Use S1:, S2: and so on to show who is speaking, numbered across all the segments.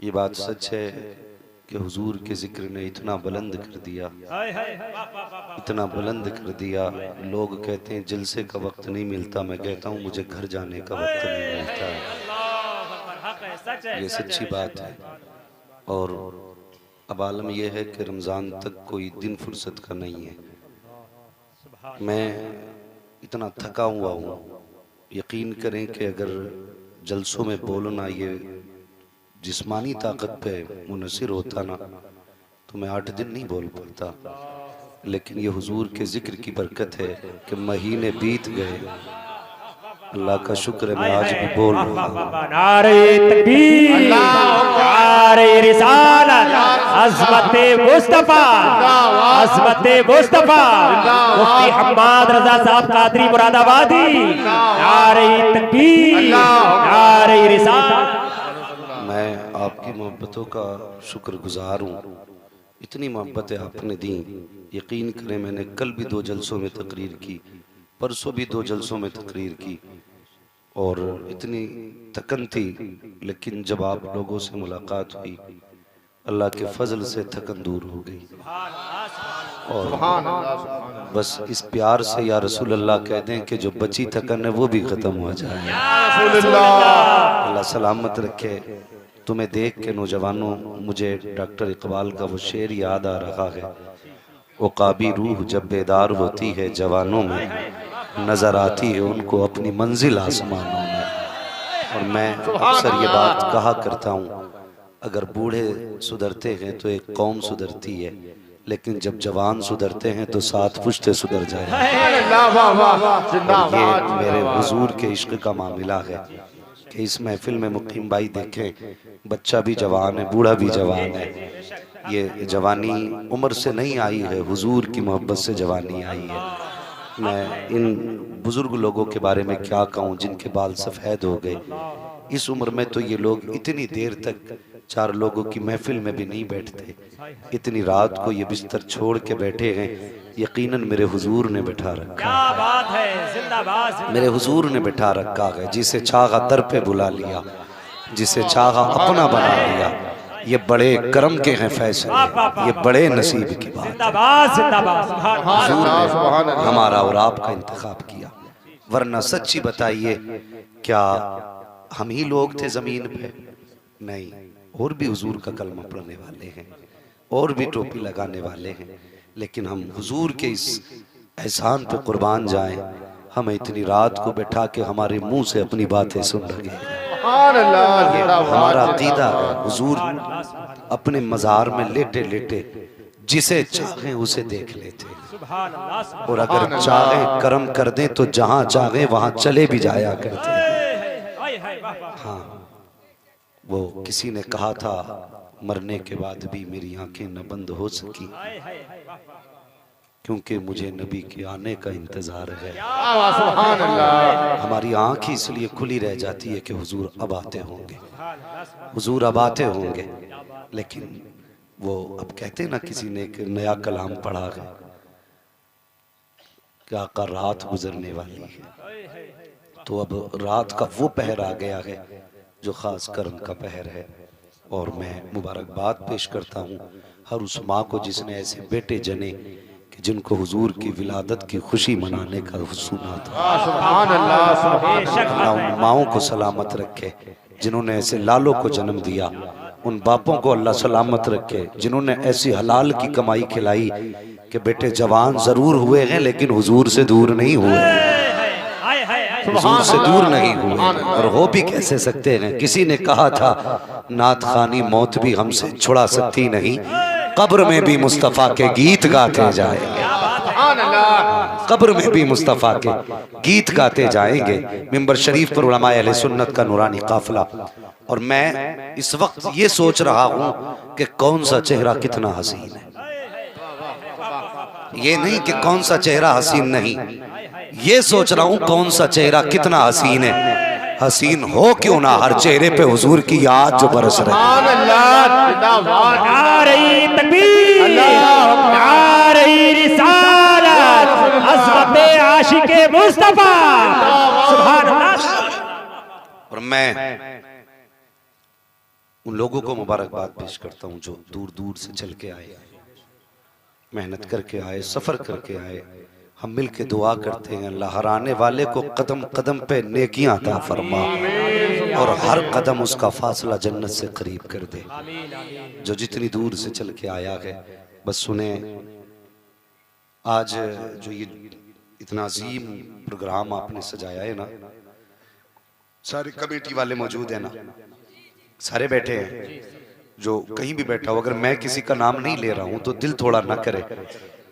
S1: ये बात सच है कि हुजूर के जिक्र ने इतना बुलंद कर दिया, इतना बुलंद कर दिया। लोग कहते हैं जलसे का वक्त नहीं मिलता, मैं कहता हूँ मुझे घर जाने का वक्त नहीं मिलता है। ये सच्ची बात है। और अब आलम यह है कि रमज़ान तक कोई दिन फुर्सत का नहीं है। मैं इतना थका हुआ हूँ, यकीन करें कि अगर जलसों में बोलना ये जिस्मानी ताकत पे मुनसिर होता ना तो मैं 8 दिन नहीं बोल पाता। लेकिन ये हुजूर के जिक्र की बरकत है कि महीने बीत गए। अल्लाह का शुक्र है मैं आज भी बोल रहा हूँ।
S2: नारे तकबीर, नारे रिसालत, अज़मते मुस्तफा, अज़मते मुस्तफा, मुफ्ती हम्माद रजा साहब कादरी मुरादाबादी। नारे तकबीर, नारे रिसालत।
S1: मैं आपकी मोहब्बतों का शुक्रगुजार हूँ। इतनी मोहब्बतें आपने दी, यकीन करें मैंने कल भी 2 जलसों में तकरीर की, परसों भी 2 जलसों में तकरीर की और इतनी थकन थी। लेकिन जब आप लोगों से मुलाकात हुई अल्लाह के फजल से थकन दूर हो गई। और बस इस प्यार से या रसूल अल्लाह कह दें कि जो बची थकन है वो भी ख़त्म हो जाए। अल्लाह सलामत रखे। तुम्हें देख के नौजवानों, मुझे डॉक्टर इकबाल का वो शेर याद आ रहा है, वो काबी रूह जब बेदार होती है जवानों में, नजर आती है उनको अपनी मंजिल आसमानों में। और मैं अक्सर ये बात कहा करता हूँ, अगर बूढ़े सुधरते हैं तो एक कौम सुधरती है, लेकिन जब जवान सुधरते हैं तो 7 पुश्ते सुधर जाए। ये मेरे हुजूर के इश्क का मामला है कि इस महफिल में मुकीम भाई देखें, बच्चा भी जवान है, बूढ़ा भी जवान है। ये जवानी उम्र से नहीं आई है, हुजूर की मोहब्बत से जवानी आई है। मैं इन बुजुर्ग लोगों के बारे में क्या कहूँ जिनके बाल सफ़ेद हो गए। इस उम्र में तो ये लोग इतनी देर तक 4 लोगों की महफिल में भी नहीं बैठते, इतनी रात को ये बिस्तर छोड़ के बैठे हैं। यकीनन मेरे हुजूर ने बैठा रखा,
S2: क्या बात है, जिंदाबाद।
S1: मेरे हुजूर ने बैठा रखा है। जिसे चाहा दर पे बुला लिया, जिसे चाहा अपना बना लिया। ये बड़े करम के हैं फैसले, ये बड़े नसीब की बात है। हुजूर ने हमारा और आपका इंतखाब किया, वरना सच्ची बताइए क्या हम ही लोग थे जमीन पे? नहीं, और भी हुजूर का कलमा पढ़ने वाले हैं, और भी टोपी लगाने वाले हैं। लेकिन हम हुजूर के इस एहसान पे कुर्बान जाएं। हमें इतनी रात को बैठा के हमारे मुंह से अपनी बातें सुन रहे हैं। हमारा अकीदा है, हुजूर अपने मज़ार में लेटे लेटे जिसे चाहे उसे देख लेते, और अगर चाहे करम कर दें तो जहां चाहे वहां चले भी जाया करते। हाँ, वो किसी ने कहा था मरने के बाद भी मेरी आंखें न बंद हो सकी, क्योंकि मुझे नबी के आने का इंतजार है। हमारी आंख ही इसलिए खुली रह जाती है कि हुजूर अब आते होंगे, हुजूर अब आते होंगे। लेकिन वो अब कहते ना, किसी ने एक नया कलाम पढ़ा है कि आका रात गुजरने वाली है, तो अब रात का वो पहर आ गया है जो खास करम का पहर है। और मैं मुबारकबाद पेश करता हूँ हर उस माँ को जिसने ऐसे बेटे जने कि जिनको हुजूर की विलादत की खुशी मनाने का सुना था। अल्लाह उन माओं को सलामत रखे जिन्होंने ऐसे लालों को जन्म दिया, उन बापों को अल्लाह सलामत रखे जिन्होंने ऐसी हलाल की कमाई खिलाई कि बेटे जवान जरूर हुए हैं लेकिन हुजूर से दूर नहीं हुए, हुजूर से दूर नहीं हुए। और हो भी कैसे सकते हैं? किसी ने कहा था नात खानी मौत भी हमसे छुड़ा सकती नहीं, कब्र में भी मुस्तफ़ा के गीत गाते जाएंगे, कब्र में भी मुस्तफ़ा के गीत गाते जाएंगे। मिंबर शरीफ पर उलमाए अहले सुन्नत का नूरानी काफिला। और मैं इस वक्त ये सोच रहा हूँ कि कौन सा चेहरा कितना हसीन है। ये नहीं कि कौन सा चेहरा हसीन नहीं, ये सोच रहा हूँ कौन सा चेहरा कितना हसीन है। हसीन हो क्यों ना, हर चेहरे पे हुजूर की याद जो बरस रही है।
S2: नारे तकबीर, नारे रिसालत, अज़मते आशिके मुस्तफा, सुभान अल्लाह।
S1: और मैं उन लोगों को मुबारकबाद पेश करता हूँ जो दूर दूर से चल के आए, मेहनत करके आए, सफ़र करके आए। हम मिल के दुआ करते हैं अल्लाह हर आने वाले को कदम कदम पे नेकियां अता फरमा और हर कदम उसका फासला जन्नत से करीब कर दे। जो जितनी दूर से चल के आया है, बस सुने, आज जो ये इतना अजीम प्रोग्राम आपने सजाया है ना, सारे कमेटी वाले मौजूद है ना, सारे बैठे हैं। जो कहीं भी बैठा हो, अगर मैं किसी का नाम नहीं ले रहा हूं तो दिल थोड़ा ना करे,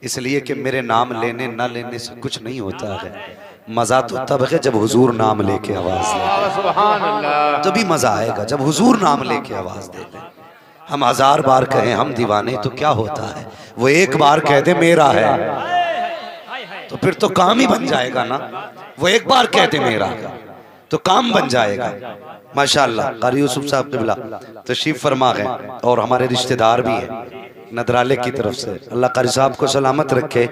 S1: इसलिए कि मेरे नाम लेने ना लेने से कुछ नहीं होता है। मजा तो तब है जब हुजूर नाम लेके आवाज दे, तभी मजा आएगा जब हुजूर नाम लेके आवाज देते। हम 1000 बार कहें हम दीवाने तो क्या होता है, वो एक बार कह दे मेरा है तो फिर तो काम ही बन जाएगा ना। वो एक बार कह दे मेरा तो काम बन जाएगा। माशाअल्लाह कारी यूसुफ साहब क़िबला तशरीफ फरमा है और हमारे रिश्तेदार भी हैं नदराले की तरफ से। अल्लाह कारी साहब को सलामत रखे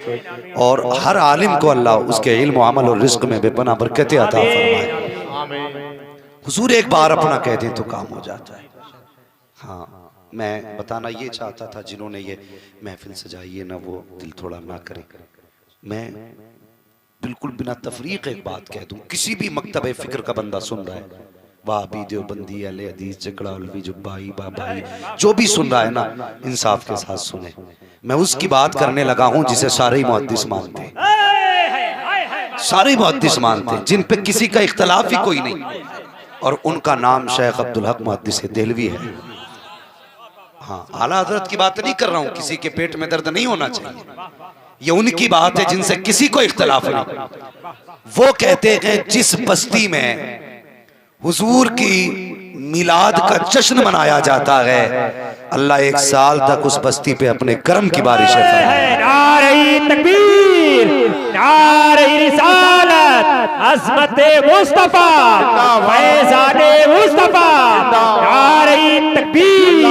S1: और हर आलिम को अल्लाह उसके इल्म, अमल और रिज़्क़ में बेपनाह बरकतें अता फरमाए। हुजूर एक बार अपना कह दें तो काम हो जाता है। हाँ, मैं बताना ये चाहता था, जिन्होंने ये महफिल सजाई है ना, वो दिल थोड़ा ना करें। मैं बिल्कुल बिना तफरीक एक बात कह दूं, किसी भी मकतब फिक्र का बंदा सुन रहा है, वहाबी, देवबंदी, अहले हदीस, झगड़ा, अलवी, जुब्बाई, बाबाई, जो भी सुन रहा है ना, इंसाफ के साथ सुने। मैं उसकी बात करने लगा हूं जिसे सारे ही मुहद्दिस मानते हैं, सारे मुहद्दिस मानते हैं, जिन पे किसी का इख्तलाफ ही कोई नहीं, और उनका नाम शेख अब्दुल हक मुहद्दिस देहलवी है। हाँ, आला हजरत की बात नहीं कर रहा हूँ, किसी के पेट में दर्द नहीं होना चाहिए, ये उनकी बात है जिनसे किसी को इख्तलाफ नहीं। वो कहते हैं जिस बस्ती में हुजूर की मिलाद का जश्न मनाया जाता है, अल्लाह 1 साल तक उस बस्ती पे अपने करम की बारिश फरमाए।
S2: नारे तकबीर, नारे रिसालत, अज़मते मुस्तफा, फैज़ाने मुस्तफा, नारे तकबीर,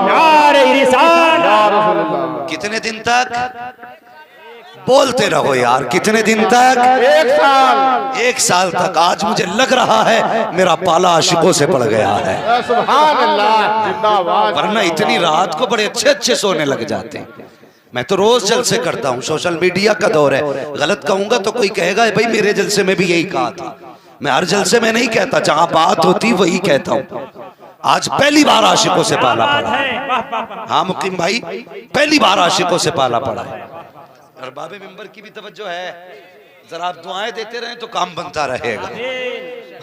S2: नारे रिसालत।
S1: कितने दिन तक बोलते रहो यार, कितने दिन तक?
S3: 1 साल।
S1: 1 साल तक। आज मुझे लग रहा है मेरा पाला आशिकों से पड़ गया है।
S3: सुभान अल्लाह, जिंदाबाद।
S1: वरना इतनी रात को बड़े अच्छे अच्छे सोने लग जाते हैं। मैं तो रोज जलसे करता हूँ, सोशल मीडिया का दौर है, गलत कहूंगा तो कोई कहेगा भाई मेरे जलसे में भी यही कहा था। मैं हर जलसे में नहीं कहता, जहां बात होती वही कहता हूँ। आज पहली बार आशिकों से पाला पड़ा। हाँ मुकीम भाई, पहली बार आशिकों से पाला पड़ा है। अरबाबे मिंबर की भी तवज्जो है, जरा आप दुआएं देते रहें तो काम बनता रहेगा।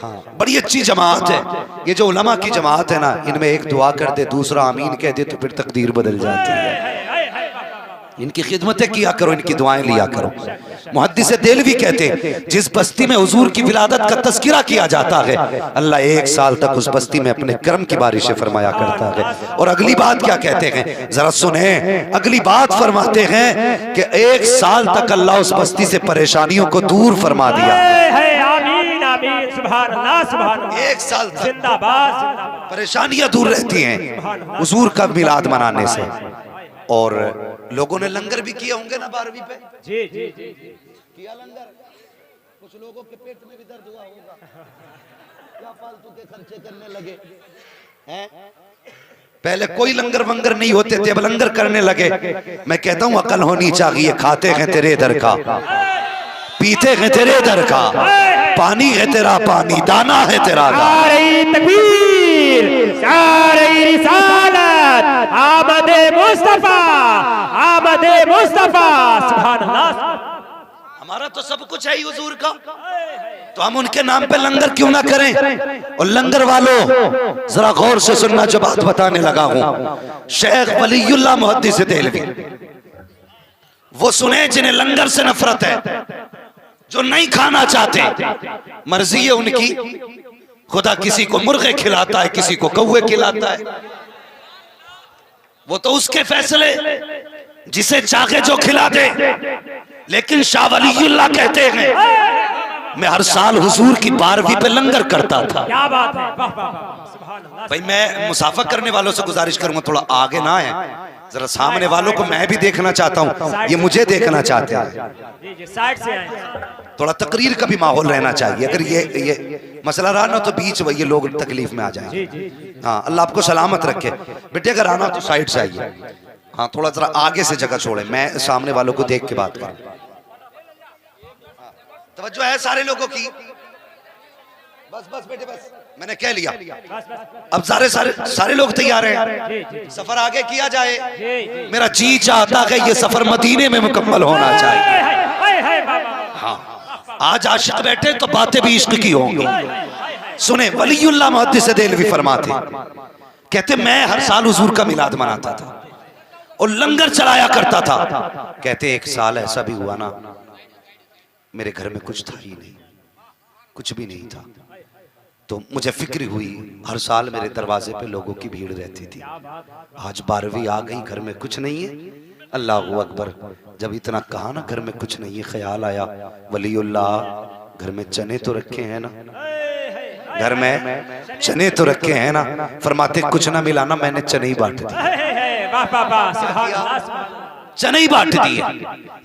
S1: हाँ, बड़ी अच्छी जमात है ये जो उलमा की जमात है ना, इनमें एक दुआ कर दे, दूसरा आमीन कह दे तो फिर तकदीर बदल जाती है। इनकी खिदमतें किया करो, इनकी दुआएं लिया करो। मुहद्दिस देहलवी कहते हैं जिस बस्ती में हुजूर की विलादत का तज़किरा किया जाता है, अल्लाह 1 साल तक उस बस्ती में अपने करम की बारिशें फरमाया करता है। और अगली बात क्या कहते हैं, जरा सुने, अगली बात फरमाते हैं कि 1 साल तक अल्लाह उस बस्ती से परेशानियों को दूर फरमा दिया।
S2: आमीन आमीन, सुभान अल्लाह, सुभान अल्लाह।
S1: 1 साल तक
S2: जिंदाबाद,
S1: परेशानियां दूर रहती हैं हुजूर का मिलाद मनाने से। और लोगों ने लंगर भी किए होंगे ना 12वीं पे।
S2: जी जी जी
S1: किया लंगर, कुछ लोगों के पेट में भी दर्द हुआ होगा, क्या फालतू के खर्चे करने लगे हैं। पहले कोई लंगर वंगर नहीं होते थे, अब लंगर करने लगे। मैं कहता हूँ अकल होनी चाहिए, खाते हैं तेरे दर का, पीते हैं तेरे दर का, पानी है तेरा पानी, दाना है तेरा दाना।
S2: नारे तकबीर, नारे रिसालत, आमदे मुस्तफा, आमदे मुस्तफा, सुभान अल्लाह।
S1: हमारा तो सब कुछ है ही हुजूर का, तो हम उनके नाम पे लंगर क्यों ना करें। और लंगर वालों जरा गौर से सुनना, जो बात बताने लगा हूं, शेख वलीउल्लाह मुहद्दिस देहलवी, वो सुने जिन्हें लंगर से नफरत है, जो नहीं खाना चाहते, मर्जी है उनकी, खुदा किसी को मुर्गे खिलाता है, किसी को कौवे खिलाता है, वो तो उसके फैसले, जिसे चाहे जो खिला दे। लेकिन शाह वलीउल्लाह कहते हैं मैं हर साल हुजूर की 12वीं पे लंगर करता था।
S2: क्या बात है, वाह वाह वाह, सुभान अल्लाह।
S1: भाई मैं मुसाफा करने वालों से गुजारिश करूंगा थोड़ा आगे ना आए, जरा सामने वालों को मैं भी देखना चाहता हूँ, ये मुझे देखना चाहते हैं।
S2: जी जी, साइड से आए।
S1: थोड़ा तकरीर का भी माहौल रहना चाहिए। अगर ये मसला रहा ना तो बीच वही लोग तकलीफ में आ जाएंगे। हाँ, अल्लाह आपको सलामत रखे। बेटे अगर आना तो साइड से आइए। हाँ, थोड़ा जरा आगे से जगह छोड़े, मैं सामने वालों को देख के बात करूं। तवज्जो है सारे लोगों की। बस बस बेटे बस, मैंने कह लिया। अब सारे लोग तैयार हैं, सफर आगे किया जाए। मेरा जी चाहता है ये सफर मदीने में मुकम्मल होना चाहिए। हाँ, आज आशिक बैठे तो बातें भी इश्क की होंगी। सुने, वलीउल्लाह मुहद्दिस देलवी फरमाते, कहते मैं हर साल हुजूर का मिलाद मनाता था और लंगर चलाया करता था। कहते एक साल ऐसा भी हुआ ना, मेरे घर में कुछ था ही नहीं, कुछ भी नहीं था। तो मुझे फिक्र हुई, हर साल मेरे दरवाजे पे लोगों की भीड़ रहती थी। आज 12वीं आ गई, घर में कुछ नहीं है। अल्लाहू अकबर। जब इतना कहा ना घर में कुछ नहीं है, ख्याल आया वलीउल्लाह घर में चने तो रखे हैं ना, घर में चने तो रखे हैं ना। फरमाते कुछ ना मिला ना, मैंने चने ही बांट दिए। चने ही बांट दिए।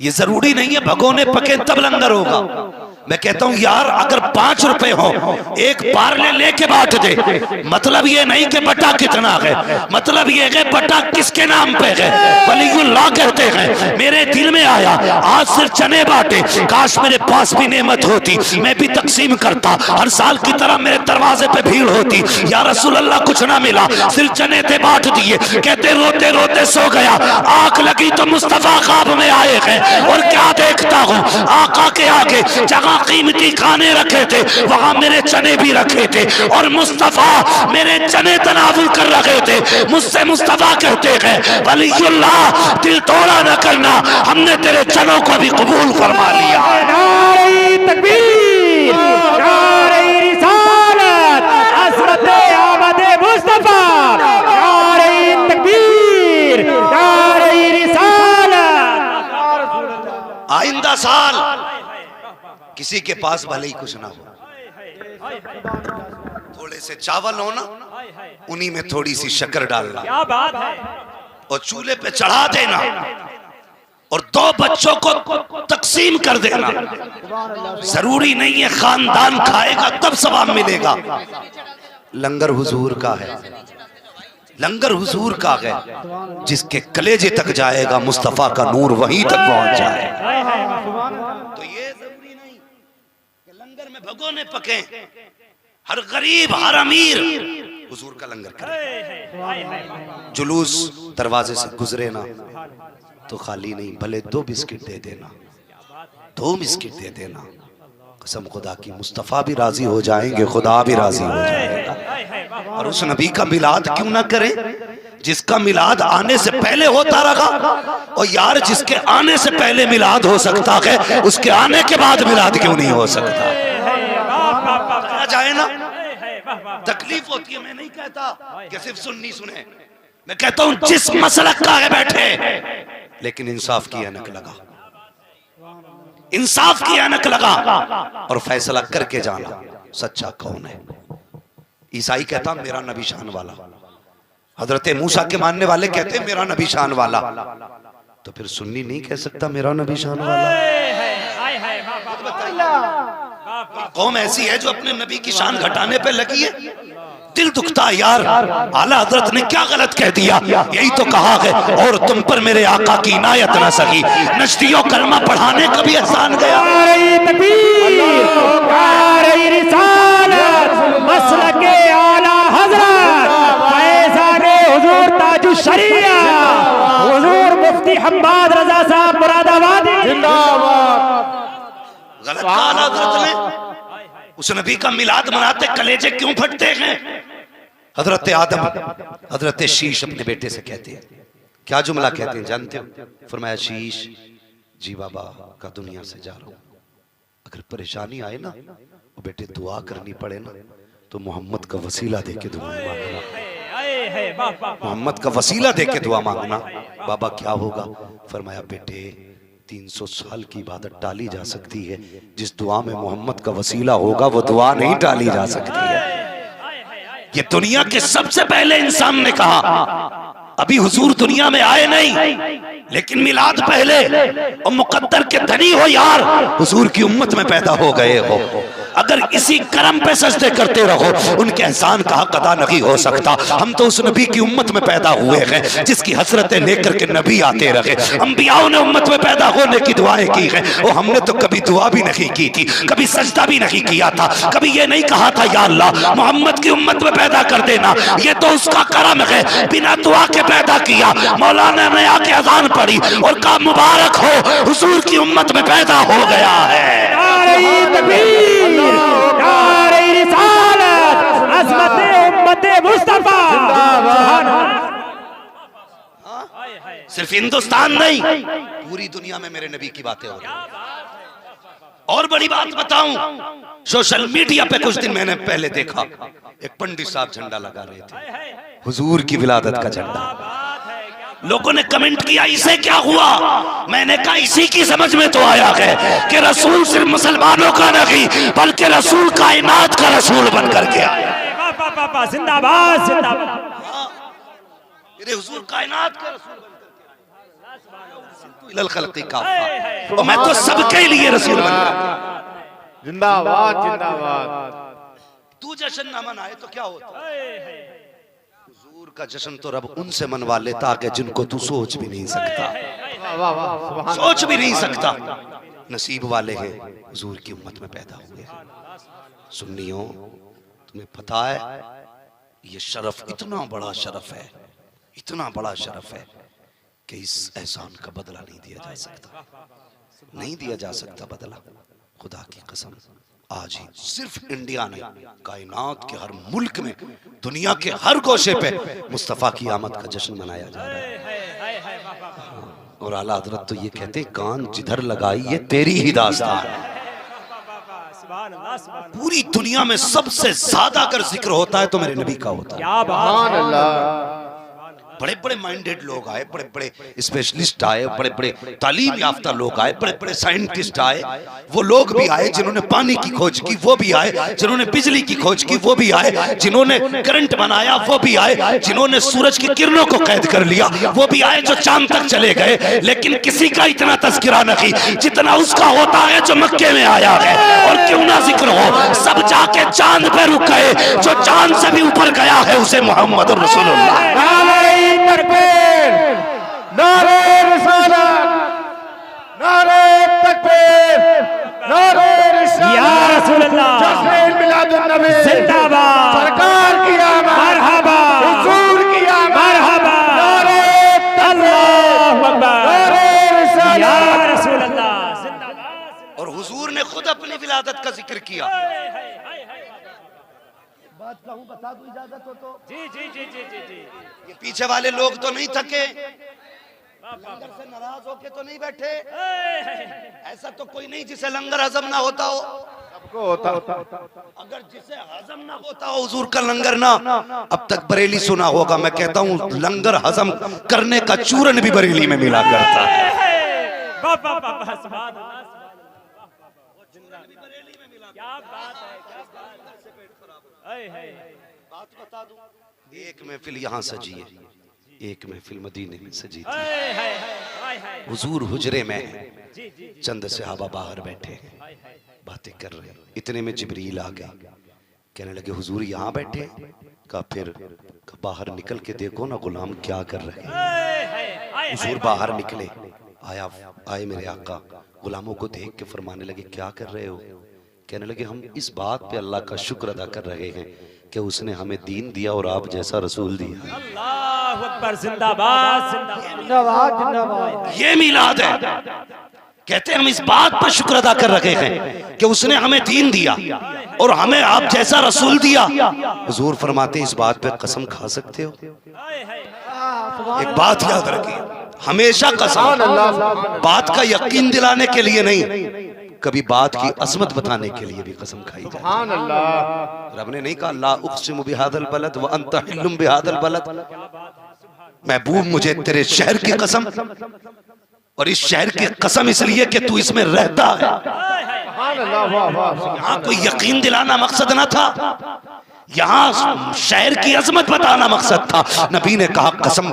S1: ये जरूरी नहीं है भगोने पके तब लंगर होगा। मैं कहता हूं यार, अगर 5 रुपए हो एक पार्ले लेके बांट दे। मतलब ये नहीं कि बटा कितना है, मतलब ये है बटा किसके नाम पे है। वलीउल्लाह कहते हैं मेरे दिल में आया आज सिर्फ चने बांटे, काश मेरे पास भी नेमत होती, मैं भी तकसीम करता। हर साल की तरह मेरे दरवाजे पे भीड़ होती। या रसूल अल्लाह कुछ ना मिला, सिर्फ चने थे बांट दिए। कहते रोते रोते सो गया, आंख लगी तो मुस्तफा ख्वाब में आए हैं और क्या देखता हूँ, आका के आगे जगह कीमती खाने रखे थे, वहां मेरे चने भी रखे थे और मुस्तफा मेरे चने तनावुल कर रखे थे। मुझसे मुस्तफा कहते हैं वलीउल्लाह दिल तोड़ा न करना, हमने तेरे चनों को भी कबूल फरमा लिया।
S2: नारे तकबीर, नारे रिसालत, हज़रत अहमद मुस्तफा। नारे तकबीर, नारे रिसालत।
S1: आइंदा साल किसी के पास भले ही कुछ ना हो, थोड़े से चावल हो ना, उन्हीं में थोड़ी सी शक्कर डालना,
S2: क्या बात है,
S1: और चूल्हे पे चढ़ा देना और 2 बच्चों को तकसीम कर देना। जरूरी नहीं है खानदान खाएगा तब सवाब मिलेगा। लंगर हुजूर का है, लंगर हुजूर का है। जिसके कलेजे तक जाएगा मुस्तफा का नूर वहीं तक पहुंच जाएगा। तो ये जरूरी नहीं कि लंगर में भगोने पके, हर गरीब हर अमीर हुजूर का लंगर करे। जुलूस दरवाजे से गुजरे ना तो खाली नहीं, भले 2 बिस्किट दे देना, 2 बिस्किट दे देना। कसम खुदा की मुस्तफा भी राजी हो जाएंगे, खुदा भी राजी हो जाएगा। और उस नबी का मिलाद क्यों ना करें जिसका मिलाद आने से पहले होता रहा। और यार जिसके आने से पहले मिलाद हो सकता है, उसके आने के बाद मिलाद क्यों नहीं हो सकता। आ जाए ना, तकलीफ होती है। मैं नहीं कहता कि सिर्फ सुन्नी सुने, मैं कहता हूं जिस मसलक का है बैठे, लेकिन इंसाफ की ऐनक लगा, इंसाफ की ऐनक लगा और फैसला करके जाना सच्चा कौन है। ईसाई कहता मेरा नबी शान वाला, हजरत मूसा के मानने वाले कहते मेरा नबी शान वाला, तो फिर सुन्नी नहीं कह सकता मेरा नबी शान वाला। कौम ऐसी है जो अपने नबी की शान घटाने पे लगी है। दिल दुखता है यार, आला हजरत ने क्या गलत कह दिया। यही तो कहा है और तुम पर मेरे आका की इनायत न सकी, नजदियों कलमा पढ़ाने का भी एहसान गया।
S2: मसलके आला हजरत फैज़ाने हुजूर ताजुश्शरिया हुजूर मुफ्ती हम्माद रजा साहब मुरादाबादी जिंदाबाद।
S1: गलत कहा आला हजरत ने। उस नबी का मिलाद मनाते कलेजे क्यों फटते हैं। हजरत आदम हजरत शीश अपने बेटे से कहते हैं, क्या जुमला कहते हैं जानते हो। फरमाया शीश जी बाबा का दुनिया से जा रहा हूं, अगर परेशानी आए ना वो बेटे दुआ करनी पड़े ना तो मोहम्मद का वसीला दे के दुआ मांगना, मोहम्मद का वसीला दे के दुआ मांगना। बाबा क्या होगा। फरमाया बेटे 300 साल की इबादत टाली जा सकती है, जिस दुआ में मोहम्मद का वसीला होगा वो दुआ नहीं टाली जा सकती है। ये दुनिया के सबसे पहले इंसान ने कहा, अभी हुजूर दुनिया में आए नहीं लेकिन मिलाद पहले, और मुकद्दर के धनी हो यार हुजूर की उम्मत में पैदा हो गए हो। अगर इसी करम पे सजदे करते रहो उनके एहसान का हक अदा नहीं हो सकता। हम तो उस नबी की उम्मत में पैदा हुए हैं जिसकी हसरतें लेकर के नबी आते रहे। अंबियाओं ने उम्मत में पैदा होने की दुआएं की हैं और हमने तो कभी दुआ भी नहीं की थी, कभी सजदा भी नहीं किया था, कभी ये नहीं कहा था या अल्लाह मोहम्मद की उम्मत में पैदा कर देना। ये तो उसका करम है, बिना दुआ के पैदा किया। मौलाना ने आके अजान पढ़ी और कहा मुबारक हो हुजूर की उम्मत में पैदा हो गया है। सिर्फ हिंदुस्तान नहीं पूरी दुनिया में मेरे नबी की बातें हो रही। और बड़ी बात बताऊं, सोशल मीडिया पे कुछ दिन मैंने पहले देखा एक पंडित साहब झंडा लगा रहे थे, हुजूर की विलादत का झंडा। लोगों ने कमेंट किया इसे क्या हुआ? मैंने कहा इसी की समझ में तो आया है कि रसूल सिर्फ मुसलमानों का नहीं बल्कि रसूल कायनात का रसूल बनकर के आया।
S2: जिंदाबाद जिंदाबाद।
S1: हुजूर कायनात का रसूल और मैं तो सबके लिए रसूल बन गया।
S3: जिंदाबाद जिंदाबाद।
S1: तू जश्न न मनाए तो क्या होता? हुजूर का जश्न तो रब उनसे मनवा लेता कि जिनको तू सोच भी नहीं सकता, सोच भी नहीं सकता। नसीब वाले हैं हुजूर की उम्मत में पैदा हुए। सुन्नियों, तुम्हें पता है ये शरफ इतना बड़ा शरफ है, इतना बड़ा शरफ है कि इस एहसान का बदला नहीं दिया जा सकता, नहीं दिया जा सकता बदला। खुदा की कसम आज ही सिर्फ इंडिया नहीं कायनात के हर मुल्क में दुनिया के हर गोशे पे मुस्तफा की आमद का जश्न मनाया जा रहा है। और आला हजरत तो ये कहते कान जिधर लगाई ये तेरी ही दास्तान है। पूरी दुनिया में सबसे ज्यादा अगर जिक्र होता है तो मेरे नबी का होता है। बड़े बड़े माइंडेड लोग आए, बड़े बड़े स्पेशलिस्ट आए, बड़े बड़े तालीम याफ्ता लोग आए, बड़े बड़े साइंटिस्ट आए। वो लोग भी आए जिन्होंने पानी की खोज की, वो भी आए जिन्होंने बिजली की खोज की, वो भी आए जिन्होंने करंट बनाया, वो भी आए जिन्होंने सूरज की किरणों को कैद कर लिया, वो भी आए जो चांद तक चले गए। लेकिन किसी का इतना तज़किरा नहीं जितना उसका होता है जो मक्के में आया है। और क्यों ना जिक्र हो, सब जाके चांद पे रुक गए, जो चांद से भी ऊपर गया है उसे मोहम्मद रसूलुल्लाह।
S3: तकबीर, नारे रिसालत, नारे तकबीर, नारे रिसालत,
S2: या रसूल अल्लाह,
S3: जश्न मिलादुन नबी
S2: जिंदाबाद,
S3: सरकार की आमद,
S2: मरहबा,
S3: हुजूर की आमद,
S2: मरहबा,
S3: नारे
S2: अल्लाहु अकबर,
S3: नारे रिसालत,
S2: या रसूल अल्लाह जिंदाबाद।
S1: और हुजूर ने खुद अपनी विलादत का जिक्र किया। बात कहूं, बता दूं इजाजत हो तो?
S2: जी जी जी जी जी जी।
S1: ये पीछे वाले लोग तो नहीं थके, लंगर से नाराज होके तो नहीं बैठे। ऐसा तो कोई नहीं जिसे लंगर हजम ना होता हो।
S3: सबको होता।
S1: अगर जिसे हजम ना होता हो हुजूर का लंगर ना, अब तक बरेली सुना होगा। मैं कहता हूँ लंगर हजम करने का चूरन भी बरेली में मिला करता है।
S2: क्या बात है, क्या
S1: बात बता दूं, एक महफिल यहाँ सजी है, एक महफिल मदीने में सजी थी। हुजूर हुजरे में है, चंद सहाबा बाहर बैठे हैं, बातें कर रहे हैं। इतने में जिब्रील आ गए, कहने लगे हुजूर यहाँ बैठे? कहा फिर बाहर निकल के देखो ना गुलाम क्या कर रहे हैं। हुजूर बाहर निकले, आए मेरे आका, गुलामों को देख के फरमाने लगे क्या कर रहे हो? कहने लगे हम इस बात पे अल्लाह का शुक्र अदा कर रहे हैं कि उसने हमें दीन दिया और आप जैसा रसूल दिया।
S2: अल्लाहु अकबर, जिंदाबाद जिंदाबाद जिंदाबाद।
S1: ये मिलाद है। कहते हैं हम इस बात पर शुक्र अदा कर रहे हैं कि उसने हमें दीन दिया और हमें आप जैसा रसूल दिया। हुजूर फरमाते इस बात पे कसम खा सकते हो? एक बात याद रखिए, हमेशा कसम बात का यकीन दिलाने के लिए नहीं, कभी बात की असमत बताने के लिए भी कसम खाई जाए।
S3: सुभान अल्लाह।
S1: रब ने नहीं कहा ला उक़सिमु बिहादल बलद व अंत हिल्लुम बिहादल बलद, महबूब मुझे तेरे शहर की कसम, और इस शहर की कसम इसलिए कि तू इसमें रहता है।
S3: सुभान अल्लाह। वाह वाह।
S1: यहाँ कोई यकीन दिलाना मकसद ना था, यहाँ शहर की अजमत बताना मकसद था। नबी ने कहा कसम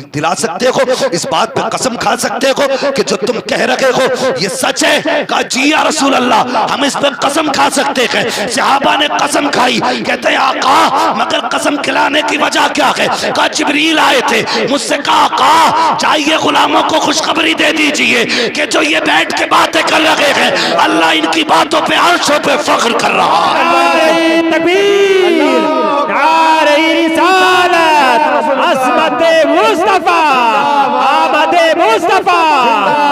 S1: दिला सकते हो, इस बात पे कसम खा सकते हो कि जो तुम कह रहे हो ये सच है? कहा जी या रसूल अल्लाह, हम इस पर कसम खा सकते हैं। सहाबा ने कसम खाई, कहते हैं आका मगर कसम खिलाने की वजह क्या है? कहा जिब्रील आए थे, मुझसे कहा आका जाइए गुलामों को खुशखबरी दे दीजिए कि जो ये बैठ के बातें कर रहे हैं अल्लाह इनकी बातों पे अर्शों पे फख्र कर रहा है।
S2: नारे रिसालत, अस्मत मुस्तफा, आमद मुस्तफा,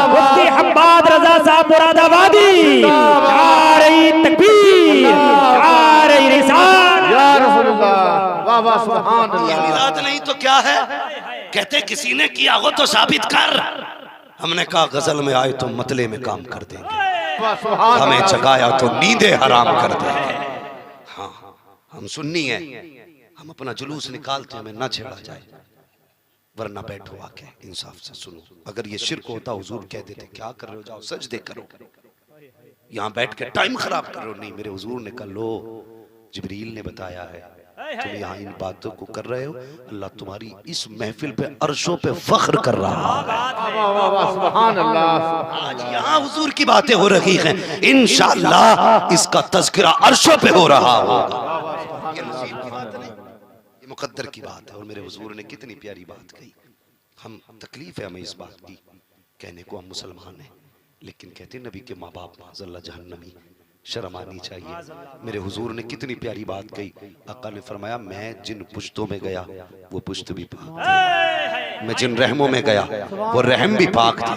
S2: मुफ्ती हम्माद रजा साहब मुरादाबादी। नारे तकबीर, नारे रिसालत,
S3: या रसूलुल्लाह, वाह वाह सुभान
S1: ये
S3: अल्लाह।
S1: मिलाद नहीं तो क्या है? कहते किसी ने किया हो तो साबित कर। हमने कहा गजल में आए तो मतले में काम कर देंगे,
S3: वाह सुभान
S1: हमें
S3: अल्लाह।
S1: जगाया तो नींदे हराम कर देंगे। हाँ हम सुन्नी हैं, हम अपना जुलूस निकालते हैं, हमें ना छेड़ा जाए, वरना बैठो आके इंसाफ से सुनो। अगर ये शिर्क होता हुजूर कह देते क्या कर रहे हो, जाओ सजदे करो, यहाँ बैठ के टाइम खराब करो। नहीं, मेरे हुजूर ने कहा लो जिब्रील ने बताया है तुम यहाँ इन बातों को कर रहे हो, अल्लाह तुम्हारी इस महफिल पे अर्शों पे फख्र कर रहा है।
S3: वाह वाह वाह सुभान अल्लाह।
S1: आज यहाँ हुजूर की बातें हो रही हैं, इंशाअल्लाह इसका तज़किरा अर्शों पे हो रहा होगा। ये नसीब की बात नहीं, ये मुकद्दर की बात है। और मेरे हुजूर ने कितनी प्यारी बात कही। हम तकलीफ है हमें इस बात की कहने को, हम मुसलमान हैं लेकिन कहते नबी के माँ बाप माज़अल्लाह जहन्नमी, शर्म आनी चाहिए। मेरे हुजूर ने कितनी प्यारी बात कही। आका ने फरमाया मैं जिन पुश्तों में गया वो पुश्त भी पाक थे, मैं जिन रहमों में गया वो रहम भी पाक थे।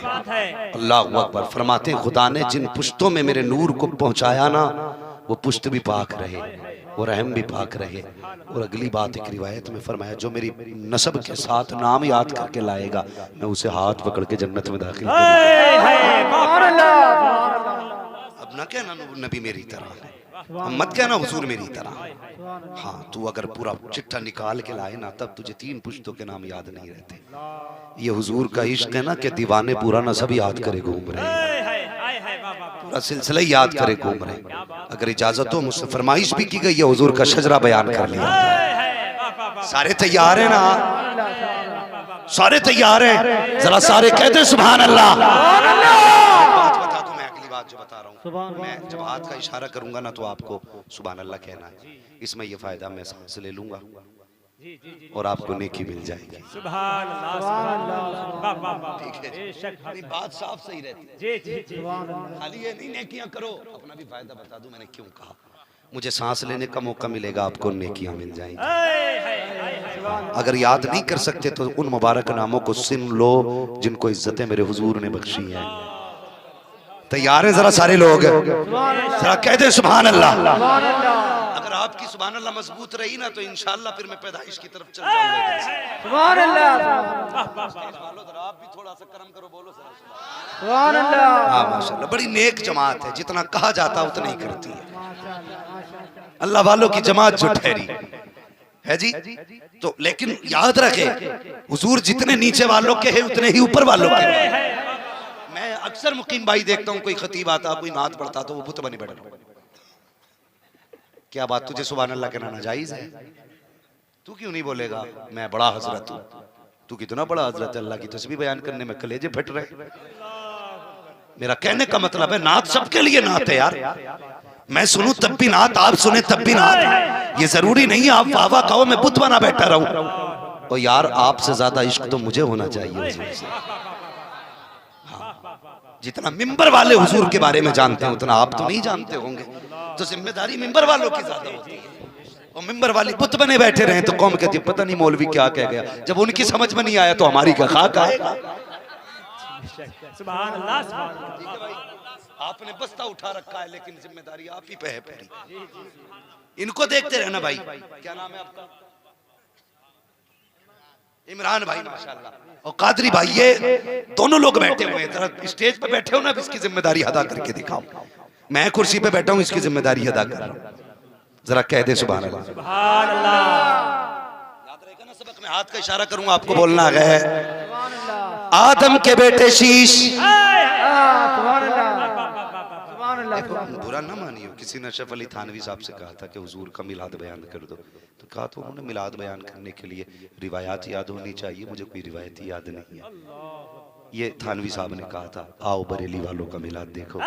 S1: अल्लाह अकबर। फरमाते हैं खुदा ने जिन पुश्तों में मेरे नूर को पहुंचाया ना वो पुश्त भी पाक रहे, वो रहम भी पाक रहे। और अगली बात एक रिवायत में फरमाया जो मेरी नसब के साथ नाम याद करके लाएगा मैं उसे हाथ पकड़ के जन्नत में दाखिल करूंगा। अब ना कहना नबी मेरी तरह है, मत कहना हुजूर मेरी तरह। हाँ तू अगर पूरा चिट्ठा निकाल के लाए ना तब तुझे 3 पुश्तों के नाम याद नहीं रहते। ये हुजूर का इश्क है ना कि दीवाने पूरा नसब याद करे घूम रहे, पूरा सिलसिला याद करे घूम रहे। अगर इजाजत हो मुझसे फरमाइश भी की गई है हुजूर का शजरा बयान कर लिया। सारे तैयार हैं ना? सारे तैयार हैं? जरा सारे कहते सुभान अल्लाह। बात बता दूं, मैं अगली बात जो बता रहा हूँ, मैं जब हाथ का इशारा करूंगा ना तो आपको सुभान अल्लाह कहना है। इसमें यह फायदा मैं सांस ले लूंगा और आपको नेकी मिल जाएगी।
S2: सुभान अल्लाह, सुभान अल्लाह, वाह वाह वाह।
S1: ठीक है,
S2: बेशक
S1: बात साफ सही रहती है।
S2: जी जी जी,
S1: खाली ये नहीं नेकियां करो, अपना भी फायदा बता दूं मैंने क्यों कहा। मुझे सांस लेने का मौका मिलेगा, आपको नेकियां मिल जाएंगी। अगर याद नहीं कर सकते तो उन मुबारक नामों को सुन लो जिनको इज्जतें मेरे हुजूर ने बख्शी हैं। तैयार हैं जरा सारे लोग? जरा कहते हैं सुभान अल्लाह। अगर आपकी सुभान अल्लाह मजबूत रही ना तो इंशाअल्लाह फिर मैं पैदाइश की तरफ चल जाऊंगा।
S3: सुभान अल्लाह,
S1: आप भी थोड़ा सा करम करो, बोलो
S3: सुभान अल्लाह।
S1: हाँ माशाअल्लाह, बड़ी नेक जमात है, जितना कहा जाता उतना ही करती है। अल्लाह वालों की जमात जो ठहरी है जी। तो लेकिन याद रखे हुजूर जितने नीचे वालों के हैं उतने ही ऊपर वालों के हैं। मैं अक्सर मुकीम भाई देखता हूँ, कोई खतीब आता कोई नात पढ़ता तो वो बुत बने बैठा। क्या बात, तुझे सुभान अल्लाह कहना नाजायज है? तू क्यों नहीं बोलेगा मैं बड़ा हजरत हूँ? तू कितना बड़ा हजरत है, अल्लाह की तस्बीह बयान करने में कलेजे फट रहे। मेरा कहने का मतलब है नात सबके लिए नात है यार। मैं सुनूं तब भी नात, आप सुने तब भी नात। ये जरूरी नहीं आप वाह वाह कहो मैं बुत बना बैठा रहूं। और यार आपसे ज्यादा इश्क तो मुझे होना चाहिए हुजूर से। हाँ, जितना मिंबर वाले हुजूर के बारे में जानते हैं उतना आप तो नहीं जानते होंगे, तो जिम्मेदारी मिंबर वालों की ज्यादा होती है। और मिंबर वाली बुत बने बैठे रहे तो कौम कहती है पता नहीं मौलवी क्या कह गया। जब उनकी समझ में नहीं आया तो हमारी क्या खाक आएगा।
S2: सुभान अल्लाह, सुभान अल्लाह।
S1: आपने बस्ता उठा रखा है लेकिन जिम्मेदारी आप ही पे है पूरी। इनको देखते रहना भाई। क्या नाम है आपका? इमरान भाई माशाल्लाह, और कादरी भाई, ये दोनों लोग बैठे हुए हैं। जरा स्टेज पे बैठे हो ना, इसकी जिम्मेदारी अदा करके दिखाओ। मैं कुर्सी पे बैठा हूँ, इसकी जिम्मेदारी अदा कर रहा हूँ। जरा कह दे सुभान अल्लाह।
S2: सुभान अल्लाह।
S1: याद रहेगा ना सबक में हाथ का इशारा करूंगा, आपको बोलना है आदम के बेटे शीश।
S3: सुभान अल्लाह, सुभान अल्लाह।
S1: बुरा बुरा ना मानियो, किसी ने अशरफ अली थानवी साहब से कहा था कि हुजूर का मिलाद बयान कर दो, तो कहा तो उन्होंने मिलाद बयान करने के लिए रिवायात याद होनी चाहिए, मुझे कोई रिवायत याद नहीं है। ये थानवी साहब ने कहा था, आओ बरेली वालों का मिलाद देखो।